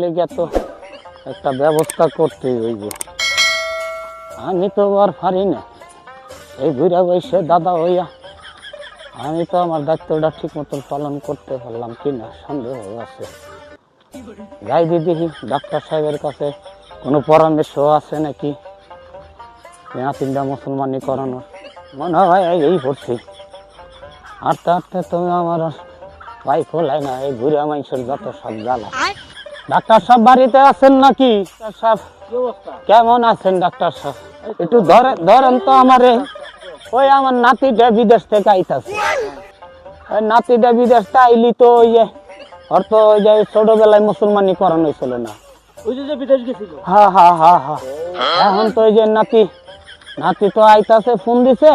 লেগে তো একটা ব্যবস্থা করতেই হইব। আমি তো আর পারি না, এই ঘুরে বসে দাদা হইয়া আমি তো আমার দায়িত্বটা ঠিক মতন পালন করতে পারলাম কিনা সন্দেহ আছে। যাই দিদি ডাক্তার সাহেবের কাছে কোনো পরামর্শ আছে নাকি নাতিনটা মুসলমানি করানোর। মনে হয় এই পড়ছি আটতে আটতে তুমি আমার পাই খোলাই না, এই ঘুরে মানুষের যত সব জ্বালা। ডাক্তার সাহেব বাড়িতে আছেন নাকি? ডাক্তার সাহেব কেমন আছেন? ডাক্তার সাহেব একটু ধরেন তো আমারে। ওই আমার নাতিটা বিদেশ থেকে আইতাছে, ওই নাতিটা বিদেশ থেকে আইলি তো ওই যে ওর তো ওই যে ছোটবেলায় মুসলমানি করানো হয়েছিল না, ওই যে বিদেশ গেছিল। হ্যাঁ হ্যাঁ হ্যাঁ হ্যাঁ। এখন তো ওই যে নাতি তো আইতাছে, ফোন দিছে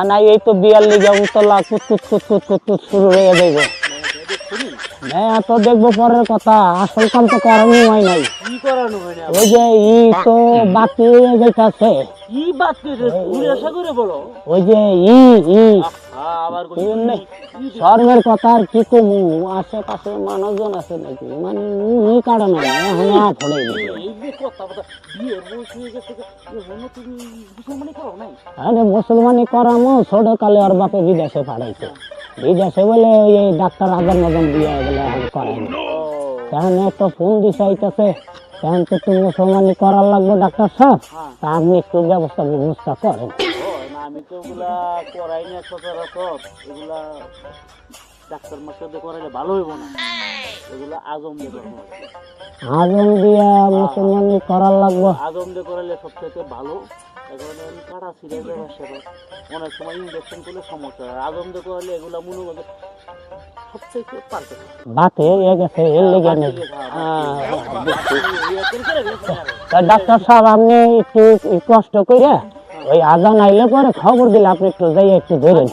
না, এই তো বিয়ার লিগে উতলা কুত শুরু হয়ে যাইব। হ্যাঁ তো দেখবো পরের কথা, আসল কাম তো করানো হয় নাই। কি করানো হয় না? ওই যে তো বাতি যাইতাছে। কি বাতি রে? তুমি আশা করে বলো। ওই যে আবার শর্মের কথা আর কি কমু, আশেপাশে মানুষজন আছে নাকি, মানে কাটা নাই এখন ফোড়ে এই যে কথা বিয়ের বয়স হয়ে গেছে, এখনো তুমি মুসলমানি করো নাই? আরে মুসলমানি করামো, ছোট কালে ওর বাপে বিদেশে পাঠাইছে, বিদেশে বলে এই ডাক্তার আজান নজম দিয়ে বলে এখন করাইনি। কারণ একটা ফোন দিছে আইতাছে, কারণ তো তুমি মুসলমানি করার লাগবে ডাক্তার সাহেব, তা আপনি একটু ব্যবস্থা করেন। আমি তো ওগুলা করাই না সচরাচর, এগুলা ডাক্তার মাস্টার দিয়ে করাইলে ভালো হইব না, এগুলা আজম দিয়ে করানো হয়। আজম দিয়া মুসলমানি করার লাগবে? আজম দিয়ে করাইলে সবথেকে ভালো। কাটা ছিঁড়ে যাবে সেটা, অনেক সময় ইনজেকশন করলে সমস্যা হয়। আজম দিয়ে করাইলে এগুলা মনে করবে সবথেকে পারফেক্ট। বাতে হয়ে গেছে এর লেগে নেই। ডাক্তার সাহেব আপনি একটু কষ্ট করে ওই আজান আইলে পরে খবর দিলে আপনি একটু যাই একটু ধরেন।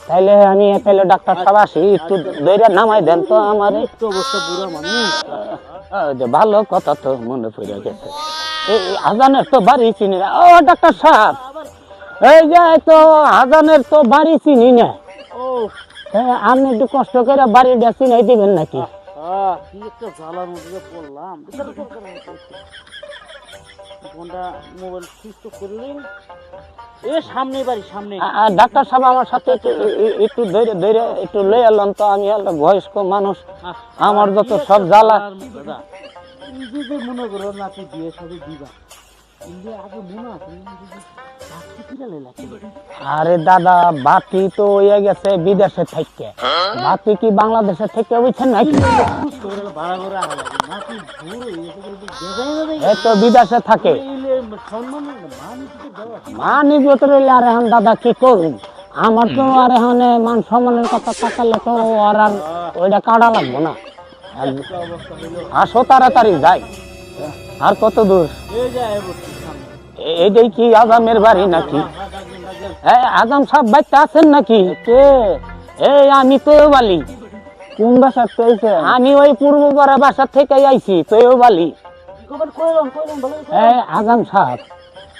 তাইলে আমি তাইলে ডাক্তার সাহেব আসি, একটু ধরে নামাই দেন তো আমার। একটু অবস্থা বুড়া মানুষ, ভালো কথা তো মনে পড়ে গেছে। এই আজানের তো বাড়ি চিনি না। ও ডাক্তার সাহেব, এই যে তো আজানের তো বাড়ি চিনি না, আপনি একটু কষ্ট করে বাড়িটা চিনাই দিবেন নাকি? কি একটা জ্বালার মধ্যে পড়লাম। ফোনটা মোবাইল সুইচ অফ করে দিন। এ সামনে বাড়ি সামনে। ডাক্তার সাহেব আমার সাথে একটু ধরে একটু লই এলাম তো, আমি একটা বয়স্ক মানুষ, আমার যত সব জ্বালা। দাদা যে মনে করো নাকি বিয়ে সাথে দিবা, কিন্তু আগে মনে আছে আরে দাদা বাতি তো হয়ে গেছে বিদেশে থেকে, বাতি কি বাংলাদেশে থেকে বুঝছেন নাকি? এই তো বিদেশে থাকে, মানিক রইলে আর এখন দাদা কি করুন, আমার তো আর এখন মান সম্মানের কথা তাকালে তো আর ওইটা কাটা লাগবো না। আসো তাড়াতাড়ি যাই। আর কত দূর? এইটাই কি আজামের বাড়ি নাকি? আজাম সাহেব বাড়িতে আছেন নাকি? কে? এই আমি তো বালি। কোন বাসা থেকে? আমি ওই পূর্ব পাড়া বাসা থেকে আইছি, তোও বালি। আজাম সাহেব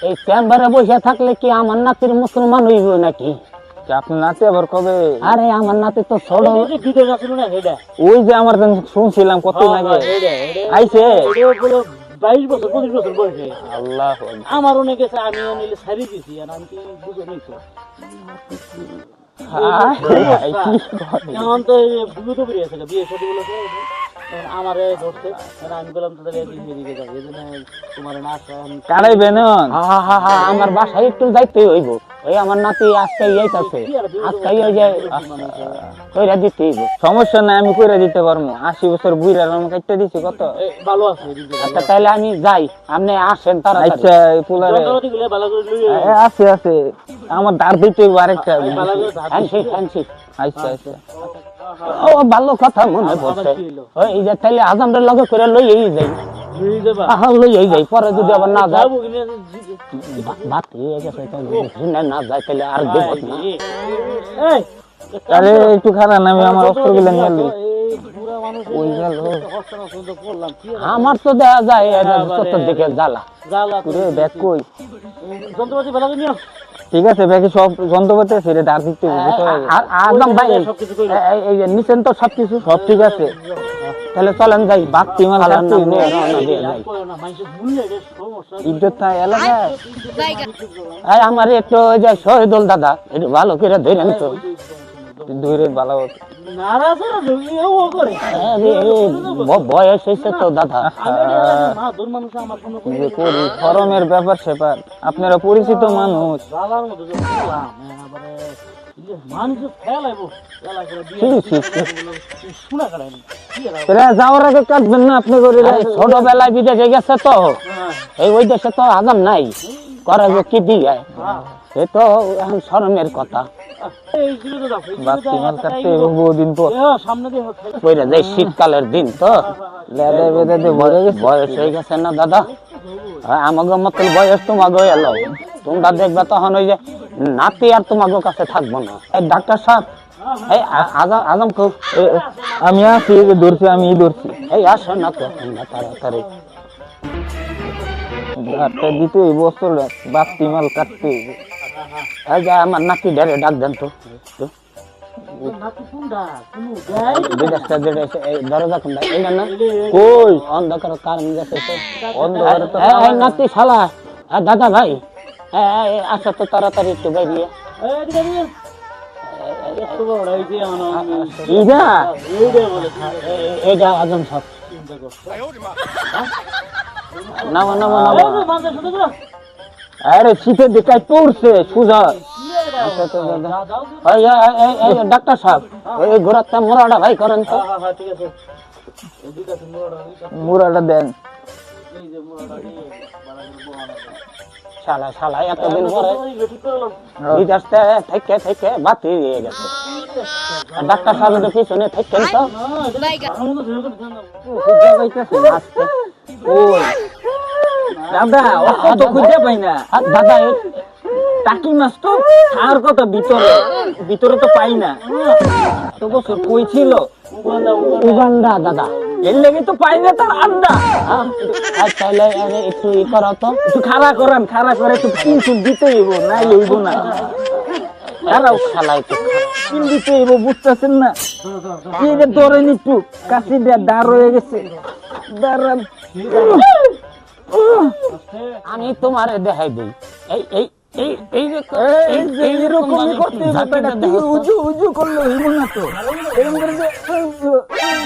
এই চেম্বারে বসে থাকলে কি আমার নাতির মুসলমান হইব নাকি? আপনার নাতি আবার কবে? আরে আমার নাতি তো ছোট, ওই যে আমার শুনছিলাম কতদিন আগে আইছে। 22 বছর 25 বছর বয়সে। আল্লাহ আমার অনেক গেছে, আমিও নিলে ছাড়ি দিছি, আর আমি বুঝে নিয়েছি। এখন তো বুঝে তো বেরিয়েছে বিয়ে সাথে বলেছে, আমারে ধরছে, আমি বললাম তাদের এদিকে যাই, এই জন্য তোমার না কাড়াইবেন। আমার বাসায় একটু যাইতে হইব, ওই আমার নাতি আজকে যাইতাছে, আজকে ওই যে কইরা দিতে হইব। সমস্যা নাই, আমি কইরা দিতে পারবো। 80 বছর বুইরা আমি কাটতে দিছি কত ভালো আছে। আচ্ছা তাইলে আমি যাই, আপনি আসেন তাড়াতাড়ি। আচ্ছা পুলারে আছে আছে, আমার ধার দিতে হইব আরেকটা। আচ্ছা আচ্ছা, ও ভালো কথা মনে পড়ছে। এই যে তাইলে আজামদের লগে করে লইই যাই, লইই যাই, পরে যদি আবার না যায় বাতি হয়ে গেছে, না যায় তাহলে আর দেব না। আরে একটু খারাপ, আমি আমার অস্ত্রগুলো নিয়ে নিই। আমার তো দেখা যায় চত্বর দিকে জ্বালা ব্যাগ কই যন্ত্রপাতি ভালো নিও। ঠিক আছে বাকি সব যন্ত্রপাতি আছে রে আর দিতে আদম ভাই সবকিছু কইলো। এই যে নিছেন তো সবকিছু সব ঠিক আছে তাহলে চলেন যাই বাতি মাল কাটতে হইব, রওনা দিয়ে আর যাই। কইও না, মানুষে ভুললে এটা সমস্যা। ইজ্জত থাই এলাকায় এই আমার একটু ওই যে শহীদুল দাদা একটু ভালো করে ধরেন তো। ধরে ভালো নারাজ হয়ে যাবে, ও করে। বয়স হয়েছে তো দাদা। আমি এটা মা দূর মানুষ আমার সামনে কি যে করি ফরমের ব্যাপার স্যাপার আপনারা পরিচিত মানুষ জালার মতো যে বললাম, এবারে মানুষ খেলাইবো, খেলা করে কি দিয়ে কি শোনা কাটাই কি এরা? তোরা যাওয়ার আগে কাটবেন না আপনি করে ছোটবেলায় বিদেশে গেছে তো এই ওই দেশে তো আগাম নাই করা যে কি দিয়ে এ তো এখন শরমের কথা। এই জিরো তো দাও, এই জিরো বাতি দাও, মাল একটা কাটতে এই- বহুদিন পর সামনে দিয়ে কইরা যাই শীতকালের দিন তো লেদে বেদে দে ভরে গেছে বয়স হয়ে গেছে না দাদা। আমাকে মতন বয়স তোমাকে এলো তোমরা দেখবে তখন ওই যে নাতি আর তোমাকে কাছে থাকবো না। এই ডাক্তার সাহেব এই আজম খুব আমি আছি এই যে ধরছি আমি ধরছি এই আসো না তো তোমরা তাড়াতাড়ি। একটা দিতে এই বছর বাতি মাল কাটতে হইবে। এই যে আমার নাতি ডারে ডাক দেন তো নাকি কোনটা কোনো গাই বিদেশটা যেটা এসে এই দরজা কোনটা এইটা না কই অন্ধকার কারণ গেছে তো। অন্ধকারে তো এই নাতি শালা দাদা ভাই আসো তো তাড়াতাড়ি একটু বাইরিয়ে। এই দিকে দিকে এত বড় এই যে আনো ইরা এইটা বলে এইটা আজম সাহেব চিন্তা কর। নামো নামো এই নামো। যে মাঝে শুনে দিলা আরে শীতের দিকায় পড়ছে সুজা। ডাক্তার সাহেব ওই ঘোরাতে মোরাটা ভাই করেন তো। হ্যাঁ হ্যাঁ ঠিক আছে এদিকে আছে মোড়া মুরাটা দেন এই যে মোড়া এই বাড়া করে বহানা শালা শালা এতদিন পরে ঠিক করলাম বিদেশতে থেকে থেকে বাতি হয়ে গেছে। আর ডাক্তার সাহেবের পিছনে থাকেন তো আমি তো ধরে করে ধ্যান খুঁজে পাইতেছে আজকে ওই দাদা ও কত খুঁজে পাই না আর দাদা টাকি মাছ তো আর কত ভিতরে ভিতরে তো পাই না তো বছর কই ছিল উগান্ডা দাদা এর লেগে তো পাই না তার আন্ডা আর তাহলে একটু ই করো তো। একটু খাড়া করে একটু কিনছুন দিতে হইব নাই হইব না দাঁড়াও শালা একটু কিন দিতে হইব বুঝতেছেন না কি যে ধরেন একটু কাশি দাঁড় হয়ে গেছে দাঁড়ান আমি তোমারে দেখাই দিই এই এই এই এই এইরকমই করতে হবে বেটা তুই উজু উজু করলে হইব না তো এরকম করে যে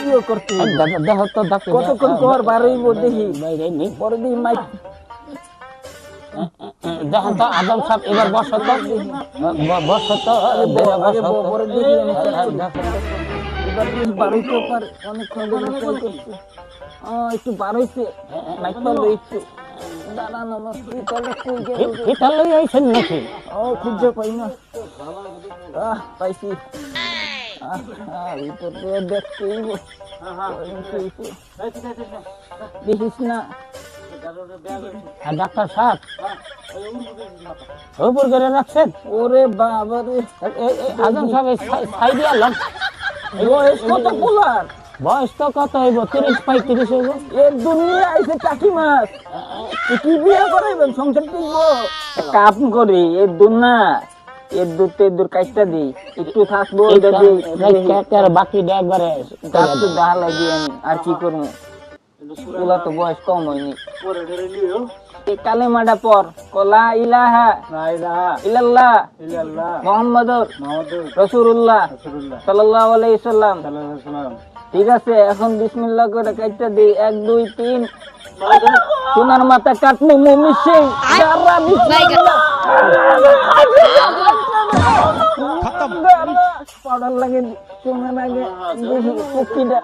ইয়ে করতে হইব। দাদা দেখো তো ডাক্তার কতক্ষণ পর বার হইব দেখি বাইরে নেই পরে দিই মাইক দেখেন তো আজম সাহেব এবার বসো তো বসো তো আগে বসো তো। পরে দেখি আমি চেক করি। দেখো তো। এবার বেশ বার হইতেও পারে অনেকক্ষণ ধরে ট্রাই করছি একটু বার হইছে মাইক পারলো একটু দাঁড়ান আমার তাহলে কই গেল এটা লই আইছেন নাকি? ও খুঁজে পাই না পাইছি ভিতর দিয়ে দেখতে হইব দেখিস না আর ডাক্তার সাহেব উপর করে রাখছেন ওরে বাবা রে আজম সাহেব সাইডে আলাম বয়স কত পোলার বয়স তো কত হইব 30-35 হইব। এর দুনিয়া আইছে টাকি মাছ কি বিয়ে করাইবেন সংসার টিকবো কাম করি এর দুনা এর দূর কাজটা দিই একটু থাকবো এটা দিই বাকি একবারে গাছটা দেখা লাগি আমি আর কি করবো ওলা তো বয়স কম হয়নি পরে ধরে নিও এই কালেমাটা পর কলা ইলাহা ইল্লাল্লাহ মুহাম্মাদুর রাসূলুল্লাহ সাল্লাল্লাহু আলাইহি সাল্লাম ঠিক আছে এখন বিসমিল্লাহ করে কাটটা দেই 1 2 3 সোনার মাথা কাটমু মুমিশে যারা বিসমিল্লাহ পাউডার লাগে সোনার আগে দেখি পক্ষীটা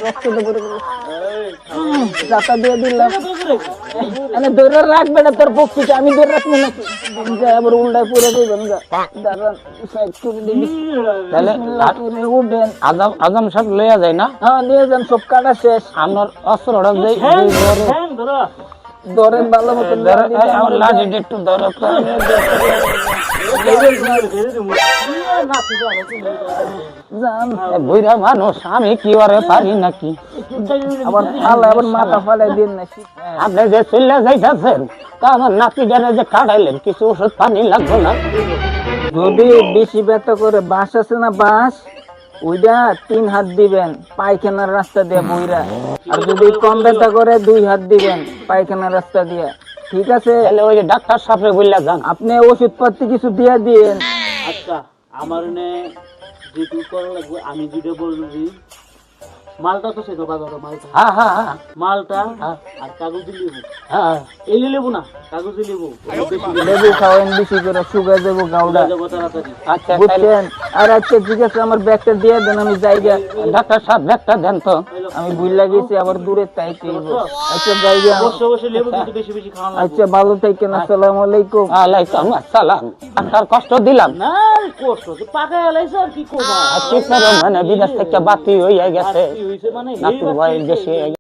রক্তটা পড়ে গেল জাতা দিয়ে দিলাম আমি ধরে রাখবে না তোর পক্ষীটা আমি ধরে রাখবো নাকি আবার উল্টায় পড়ে দেবেন দাঁড়ান সাইড করে দিবি তাহলে উঠেন আজম সাহেব লইয়া যায় না হ্যাঁ নিয়ে যান সব কাটা শেষ আপনার অস্ত্রটা দেই হ্যাঁ ধরো ধরেন ভালো মতন আমার লাঠি একটু ধরো তো। জান বুড়া মানুষ আমি কি ওরে পারি নাকি? আবার ফালা আবার মাথা ফালাই দিন না আপনি যে চলে যাইতেছেন তা আমার নাতি গেলে যে কাটাইলেন কিছু ওষুধ পানি লাগবে না? যদি বেশি ব্যথা করে বাঁশ আছে না বাঁশ ওইটা 3 হাত দিবেন পায়খানার রাস্তা দিয়ে বইরা, আর যদি কম ব্যথা করে 2 হাত দিবেন পায়খানার রাস্তা দিয়ে, ঠিক আছে? তাহলে ওই যে ডাক্তার সাহেব বললে যান। আপনি ওষুধপত্র কিছু দিয়ে দিন। আচ্ছা আমার নে যেটু করা লাগবে আমি যেটা বলছি, মালটা তো সেটা বাজারে মালটা হ্যাঁ হ্যাঁ হ্যাঁ মালটা হ্যাঁ। আর কাগজি লেবু, হ্যাঁ এলি লেবু না কাগজি লেবু, ওটা বেশি লেবু খাওয়ান বেশি করে, সুগার দেবো গাউডা, যাবো তাড়াতাড়ি। আচ্ছা তাহলে বুঝছেন? আর আচ্ছা ঠিক আছে, আমার ব্যাগটা দিয়ে দেন, আমি যাইগা। ডাক্তার সাহেব ব্যাগটা দেন তো। আমি বুঝলা গেছি আবার দূরে তাইতে হইব। আচ্ছা যাইগা। বসে বসে লেবু কিন্তু বেশি বেশি খাওয়া লাগবে। আচ্ছা ভালো থাকেন, আসসালামু আলাইকুম। ওয়ালাইকুম আসসালাম। ডাক্তার কষ্ট দিলাম? না কষ্ট তো পাকায় এলাইছে আর কি করবো। আর কি করো, মানে বিদেশ থেকে বাতি হইয়া গেছে, কি হইছে মানে নাতির বয়স বেশি হয়ে গেছে।